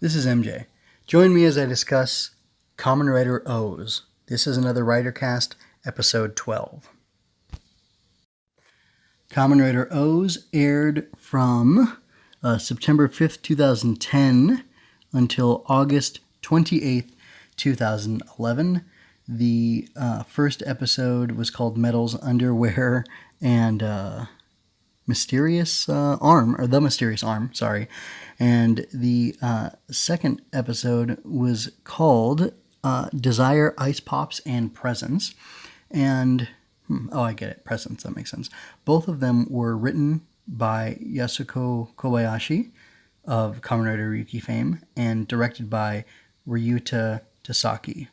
This is MJ. Join me as I discuss Kamen Rider OOOs. This is another Ridercast, episode 12. Kamen Rider OOOs aired from September 5th, 2010 until August 28th, 2011. The first episode was called Metal's Underwear and Mysterious Arm, or The Mysterious Arm, sorry. And the second episode was called Desire, Ice Pops, and Presents. And, I get it, Presents, that makes sense. Both of them were written by Yasuko Kobayashi of Kamen Rider Ryuki fame and directed by Ryuta Tasaki.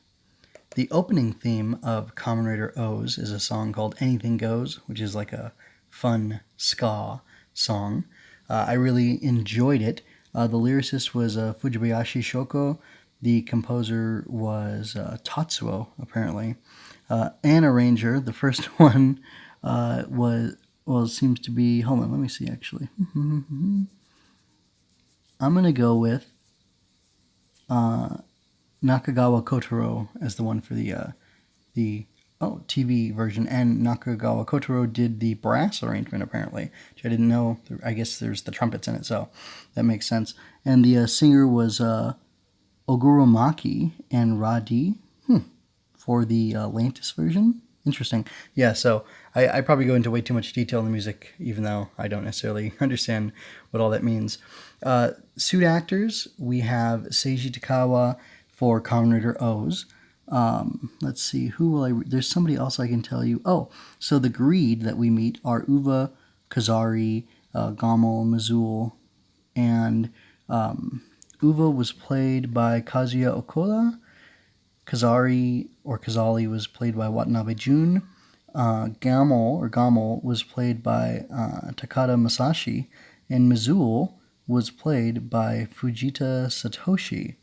The opening theme of Kamen Rider OOOs is a song called Anything Goes, which is like a fun ska song. I really enjoyed it. The lyricist was Fujibayashi Shoko. The composer was Tatsuo, apparently. And arranger, the first one seems to be, hold on, let me see actually. I'm going to go with Nakagawa Kotaro as the one for the TV version, and Nakagawa Kotaro did the brass arrangement, apparently, which I didn't know. I guess there's the trumpets in it, so that makes sense. And the singer was Oguromaki and Radi for the Lantis version. Interesting. Yeah, so I probably go into way too much detail in the music, even though I don't necessarily understand what all that means. Suit actors, we have Seiji Takawa for Kamen Rider OOOs. Let's see, who will there's somebody else I can tell you. So the Greeed that we meet are Uva, Kazari, Gamel, Mazul, and Uva was played by Kazuya Okoda. Kazali was played by Watanabe Jun. Gamel was played by Takada Masashi, and Mazul was played by Fujita Satoshi,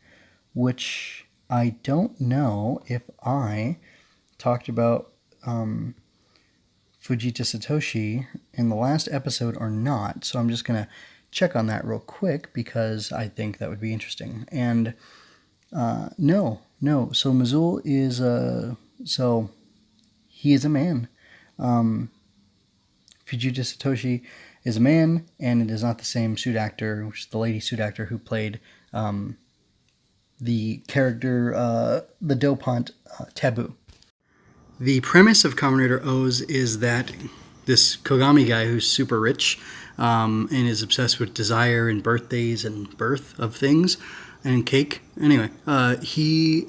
which I don't know if I talked about Fujita Satoshi in the last episode or not, so I'm just going to check on that real quick because I think that would be interesting. And no, so Mazul is he is a man. Fujita Satoshi is a man, and it is not the same suit actor, which is the lady suit actor who played the character, the Dopant Taboo. The premise of Kamen Rider OOOs is that this Kougami guy who's super rich and is obsessed with desire and birthdays and birth of things and cake. Anyway, he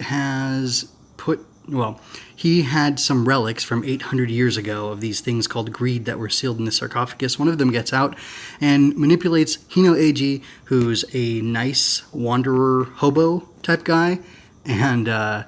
had some relics from 800 years ago of these things called Greeed that were sealed in the sarcophagus. One of them gets out and manipulates Eiji, who's a nice wanderer hobo type guy, and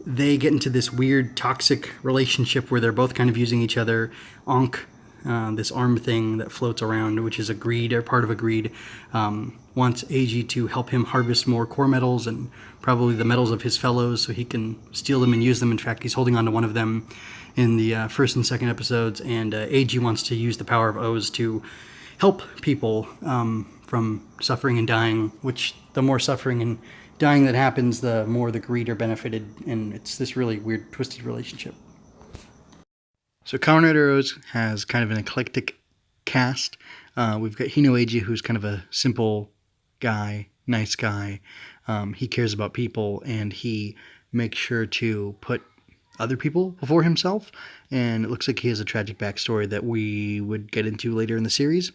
they get into this weird toxic relationship where they're both kind of using each other. Ankh, this arm thing that floats around, which is a Greeed, or part of a Greeed, wants Eiji to help him harvest more core metals and probably the metals of his fellows so he can steal them and use them. In fact, he's holding on to one of them in the first and second episodes, and Eiji wants to use the power of OOOs to help people from suffering and dying, which the more suffering and dying that happens, the more the Greeed are benefited, and it's this really weird, twisted relationship. So Kamen Rider OOOs has kind of an eclectic cast. We've got Eiji, who's kind of a simple guy, nice guy. He cares about people, and he makes sure to put other people before himself, and it looks like he has a tragic backstory that we would get into later in the series.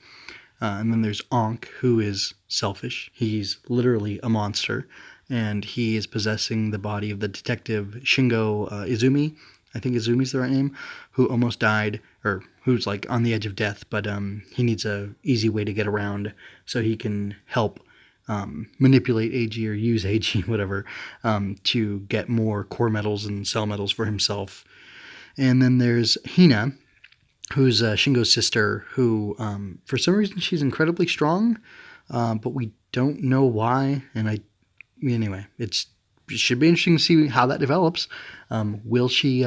And then there's Ankh, who is selfish. He's literally a monster, and he is possessing the body of the detective Shingo Izumi. I think Izumi's the right name, who almost died, or who's like on the edge of death, but he needs a easy way to get around so he can help manipulate Eiji or use Eiji, whatever, to get more core metals and cell metals for himself. And then there's Hina, who's Shingo's sister, who for some reason she's incredibly strong, but we don't know why. And anyway, it should be interesting to see how that develops. Will she,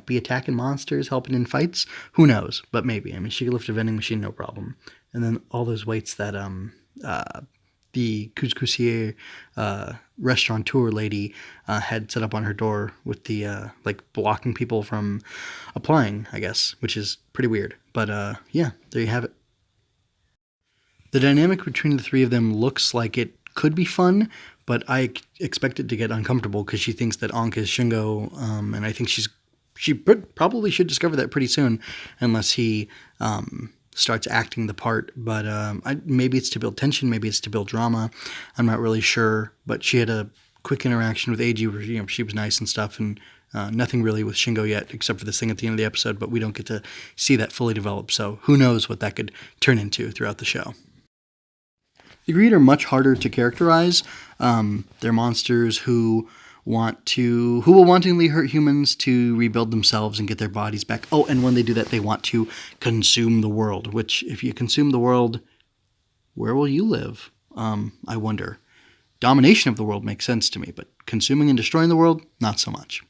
be attacking monsters, helping in fights? Who knows? But maybe. I mean, she could lift a vending machine, no problem. And then all those weights that the couscousier restaurateur lady had set up on her door with the like blocking people from applying, I guess, which is pretty weird. But yeah, there you have it. The dynamic between the three of them looks like it could be fun, but I expect it to get uncomfortable because she thinks that Ankh is Shingo, and I think she probably should discover that pretty soon, unless he starts acting the part. But maybe it's to build tension, maybe it's to build drama. I'm not really sure. But she had a quick interaction with Eiji where she was nice and stuff, and nothing really with Shingo yet, except for this thing at the end of the episode. But we don't get to see that fully develop, so who knows what that could turn into throughout the show. The Greeed are much harder to characterize. They're monsters who will wantonly hurt humans to rebuild themselves and get their bodies back. Oh, and when they do that, they want to consume the world, which if you consume the world, where will you live? I wonder. Domination of the world makes sense to me, but consuming and destroying the world, not so much.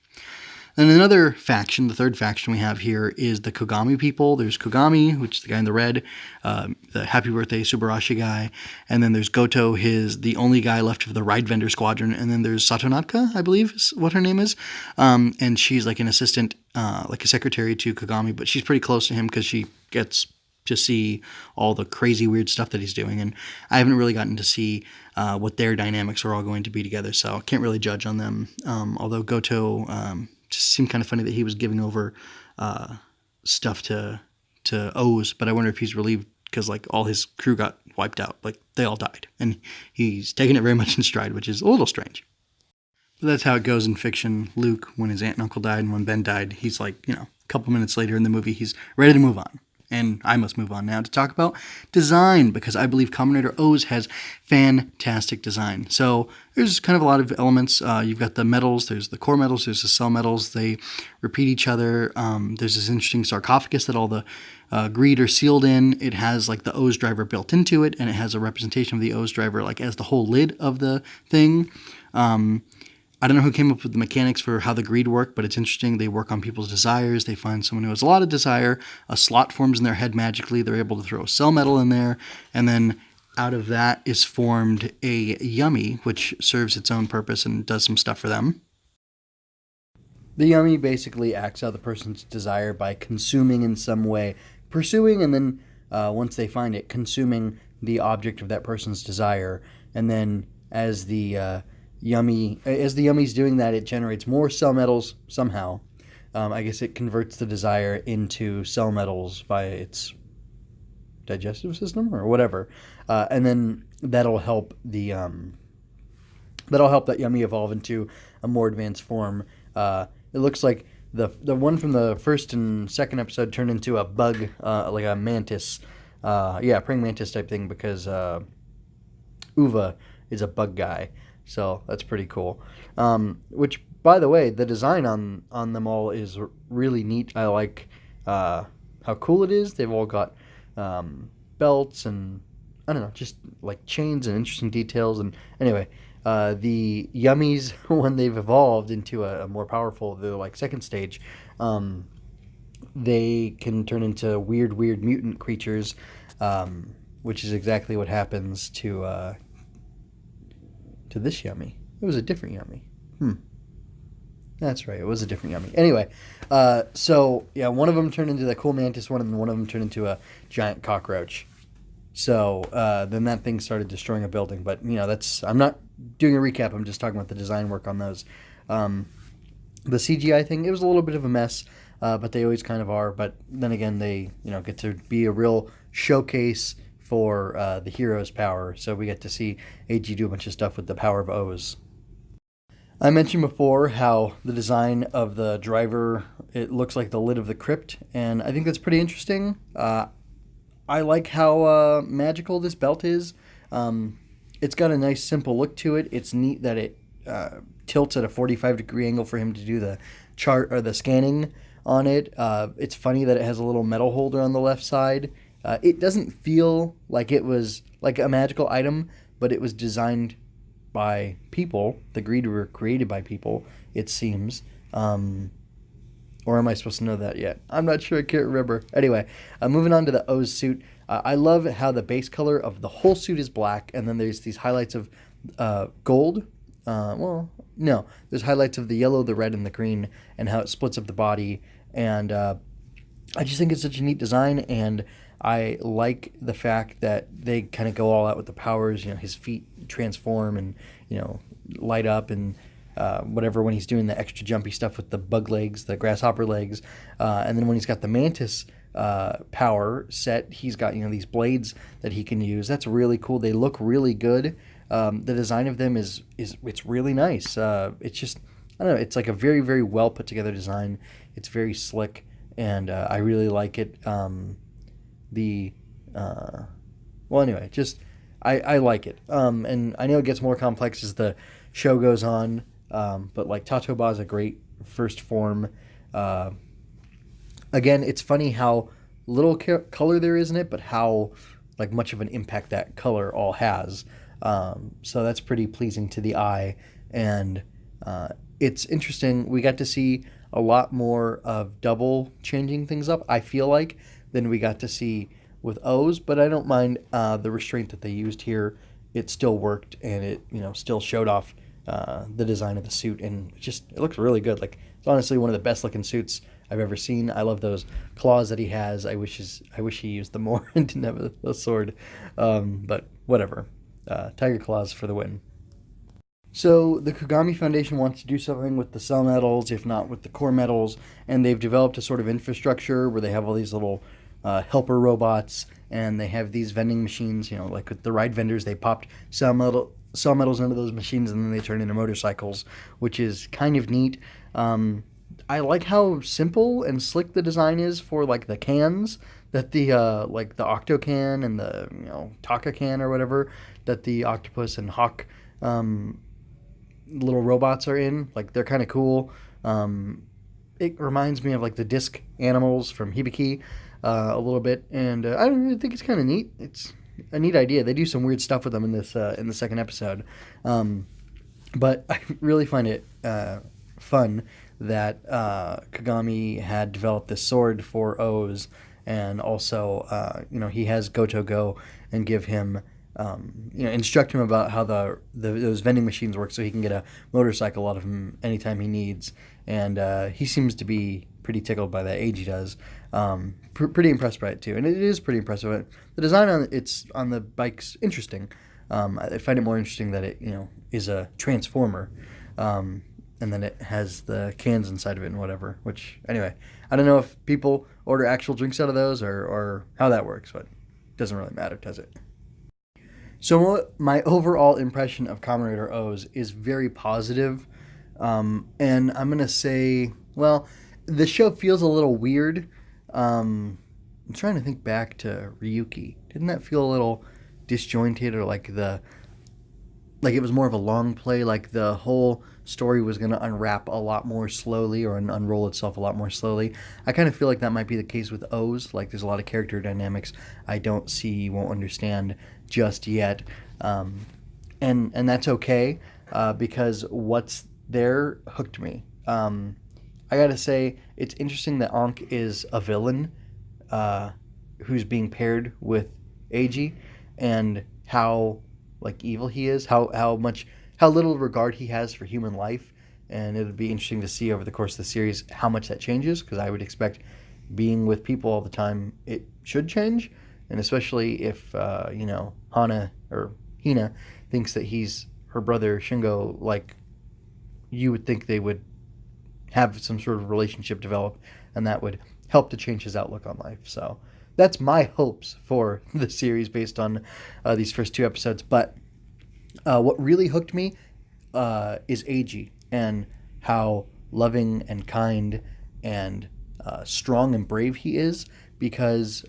Then another faction, the third faction we have here, is the Kougami people. There's Kougami, which is the guy in the red, the Happy Birthday Subarashi guy. And then there's Goto, the only guy left of the Ride Vendor Squadron. And then there's Satonatka, I believe is what her name is. And she's like an assistant, like a secretary to Kougami, but she's pretty close to him because she gets to see all the crazy weird stuff that he's doing. And I haven't really gotten to see what their dynamics are all going to be together, so I can't really judge on them. Although Goto... just seemed kind of funny that he was giving over stuff to O's, but I wonder if he's relieved because like all his crew got wiped out, like they all died, and he's taking it very much in stride, which is a little strange. But that's how it goes in fiction. Luke, when his aunt and uncle died, and when Ben died, he's like, a couple minutes later in the movie, he's ready to move on. And I must move on now to talk about design, because I believe Kamen Rider OOO has fantastic design. So there's kind of a lot of elements. You've got the metals, there's the core metals, there's the cell metals. They repeat each other. There's this interesting sarcophagus that all the Greeed are sealed in. It has like the OOO's driver built into it, and it has a representation of the OOO's driver like as the whole lid of the thing. I don't know who came up with the mechanics for how the Greeed work, but it's interesting. They work on people's desires. They find someone who has a lot of desire. A slot forms in their head magically. They're able to throw cell metal in there. And then out of that is formed a yummy, which serves its own purpose and does some stuff for them. The yummy basically acts out the person's desire by consuming in some way, pursuing, and then once they find it, consuming the object of that person's desire. And then as the yummy's doing that, it generates more cell metals somehow. I guess it converts the desire into cell metals via its digestive system or whatever, and then that'll help that yummy evolve into a more advanced form. It looks like the one from the first and second episode turned into a bug, like a mantis, praying mantis type thing, because Uva is a bug guy. So that's pretty cool. Which, by the way, the design on them all is really neat. I like how cool it is. They've all got belts and, I don't know, just like chains and interesting details. And anyway, the yummies, when they've evolved into a more powerful, the like second stage, they can turn into weird mutant creatures, which is exactly what happens to this yummy. It was a different yummy. That's right, it was a different yummy. Anyway, so yeah, one of them turned into the cool mantis one, and one of them turned into a giant cockroach. So then that thing started destroying a building. But I'm not doing a recap. I'm just talking about the design work on those. The CGI thing, it was a little bit of a mess, but they always kind of are. But then again, they get to be a real showcase for the hero's power. So we get to see Eiji do a bunch of stuff with the power of O's. I mentioned before how the design of the driver, it looks like the lid of the crypt, and I think that's pretty interesting. I like how magical this belt is. It's got a nice simple look to it. It's neat that it tilts at a 45-degree angle for him to do the chart or the scanning on it. It's funny that it has a little metal holder on the left side. It doesn't feel like it was like a magical item, but it was designed by people. The Greeed were created by people, it seems. Or am I supposed to know that yet? I'm not sure. I can't remember. Anyway, moving on to the O's suit. I love how the base color of the whole suit is black, and then there's these highlights of gold. Well, no, there's highlights of the yellow, the red, and the green, and how it splits up the body. And I just think it's such a neat design, and I like the fact that they kind of go all out with the powers. You know, his feet transform and, you know, light up and whatever when he's doing the extra jumpy stuff with the bug legs, the grasshopper legs. And then when he's got the mantis power set, he's got, you know, these blades that he can use. That's really cool. They look really good. The design of them is it's really nice. It's just, I don't know, it's like a very, very well put together design. It's very slick, and I really like it. Well, anyway, just I like it. And I know it gets more complex as the show goes on, but like Tatoba is a great first form. Again, it's funny how little color there is in it, but how like much of an impact that color all has. So that's pretty pleasing to the eye, and it's interesting. We got to see a lot more of double changing things up, I feel like, than we got to see with O's, but I don't mind the restraint that they used here. It still worked, and it, you know, still showed off the design of the suit, and it looks really good. Like, it's honestly one of the best looking suits I've ever seen. I love those claws that he has. I wish he used them more and didn't have a sword, but whatever. Tiger claws for the win. So the Kougami Foundation wants to do something with the cell metals, if not with the core metals, and they've developed a sort of infrastructure where they have all these little helper robots, and they have these vending machines. You know, like with the ride vendors, they popped cell metals into those machines, and then they turn into motorcycles, which is kind of neat. I like how simple and slick the design is for like the cans that the like the Octo can and the, you know, Taka can or whatever that the octopus and hawk little robots are in. Like, they're kind of cool. It reminds me of like the disc animals from Hibiki a little bit, and I really think it's kind of neat. It's a neat idea. They do some weird stuff with them in this in the second episode, but I really find it fun that Kougami had developed this sword for O's, and also you know, he has Goto go and give him you know, instruct him about how those vending machines work, so he can get a motorcycle out of them anytime he needs. And he seems to be pretty tickled by that. Eiji does. Pretty impressed by it too, and it is pretty impressive. The design on the bike's interesting. I find it more interesting that it, you know, is a transformer, and then it has the cans inside of it and whatever. Which, anyway, I don't know if people order actual drinks out of those or how that works, but it doesn't really matter, does it? So my overall impression of Kamen Rider O's is very positive, and I'm gonna say, well, the show feels a little weird. I'm trying to think back to Ryuki. Didn't that feel a little disjointed, or like it was more of a long play, like the whole story was going to unwrap a lot more slowly, or unroll itself a lot more slowly? I kind of feel like that might be the case with O's. Like, there's a lot of character dynamics I don't see, won't understand just yet, and that's okay, because what's there hooked me. I gotta say, it's interesting that Ankh is a villain who's being paired with Eiji, and how like evil he is, how little regard he has for human life, and it would be interesting to see over the course of the series how much that changes, because I would expect, being with people all the time, it should change, and especially if you know, Hana or Hina thinks that he's her brother Shingo, like, you would think they would have some sort of relationship develop, and that would help to change his outlook on life. So that's my hopes for the series based on these first two episodes. But what really hooked me is Eiji, and how loving and kind and strong and brave he is, because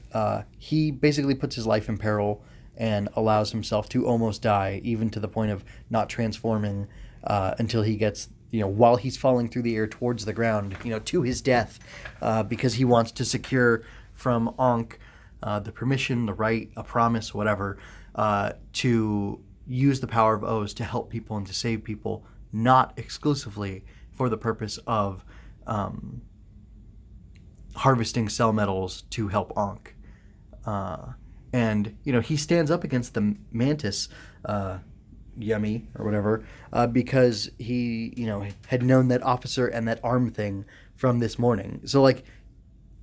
he basically puts his life in peril and allows himself to almost die, even to the point of not transforming until he gets, you know, while he's falling through the air towards the ground, you know, to his death, because he wants to secure from Ankh the permission, the right, a promise, whatever, to use the power of O's to help people and to save people, not exclusively for the purpose of harvesting cell metals to help Ankh. And, he stands up against the mantis, Yummy or whatever, because he, had known that officer and that arm thing from this morning. So, like,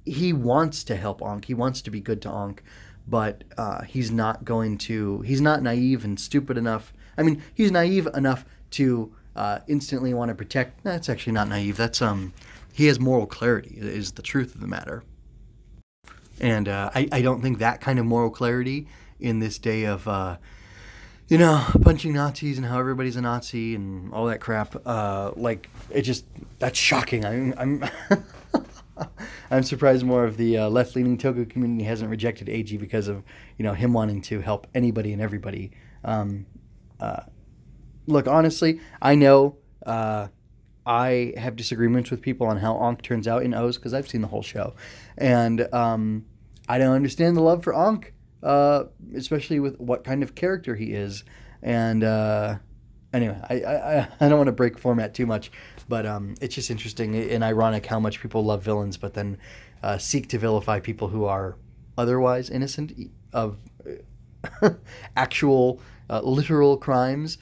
he wants to help Ankh. He wants to be good to Ankh, but he's not naive and stupid enough. I mean, he's naive enough to instantly want to protect. That's actually not naive. That's, he has moral clarity, is the truth of the matter. And I don't think that kind of moral clarity in this day of, punching Nazis and how everybody's a Nazi and all that crap, that's shocking. I'm I'm surprised more of the left-leaning Togo community hasn't rejected Eiji because of, him wanting to help anybody and everybody. Look, honestly, I know I have disagreements with people on how Ankh turns out in O's because I've seen the whole show. And I don't understand the love for Ankh, especially with what kind of character he is. And anyway, I don't want to break format too much, but it's just interesting and ironic how much people love villains but then seek to vilify people who are otherwise innocent of actual literal crimes,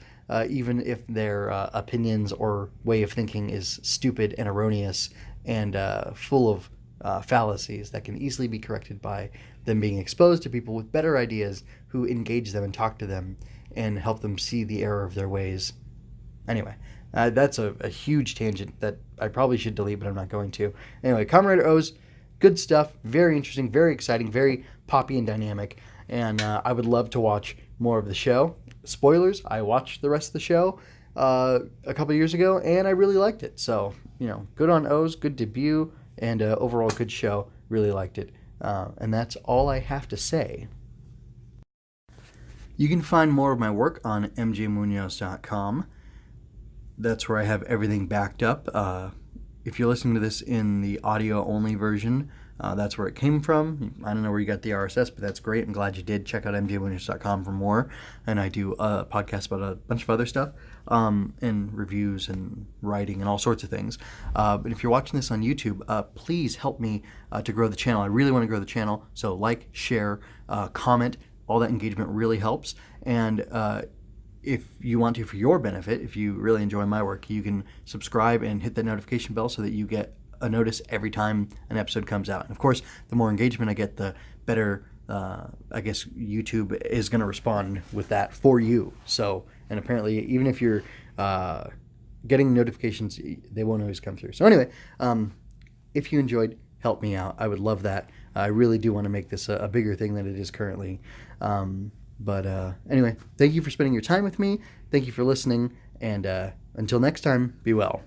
even if their opinions or way of thinking is stupid and erroneous and full of fallacies that can easily be corrected by them being exposed to people with better ideas who engage them and talk to them and help them see the error of their ways. Anyway, that's a huge tangent that I probably should delete, but I'm not going to. Anyway, Kamen Rider OOO's good stuff, very interesting, very exciting, very poppy and dynamic, and I would love to watch more of the show. Spoilers, I watched the rest of the show a couple years ago, and I really liked it. So, good on OOO's, good debut, and overall good show. Really liked it. And that's all I have to say. You can find more of my work on mjmunoz.com. That's where I have everything backed up. If you're listening to this in the audio-only version, that's where it came from. I don't know where you got the RSS, but that's great. I'm glad you did. Check out mjmunoz.com for more. And I do a podcast about a bunch of other stuff, and reviews and writing and all sorts of things. But if you're watching this on YouTube, please help me to grow the channel. I really want to grow the channel. So like, share, comment. All that engagement really helps. And if you want to, for your benefit, if you really enjoy my work, you can subscribe and hit that notification bell so that you get a notice every time an episode comes out. And of course, the more engagement I get, the better, I guess, YouTube is going to respond with that for you. So, and apparently, even if you're getting notifications, they won't always come through. So anyway, if you enjoyed, help me out. I would love that. I really do want to make this a bigger thing than it is currently. But anyway, thank you for spending your time with me. Thank you for listening. And until next time, be well.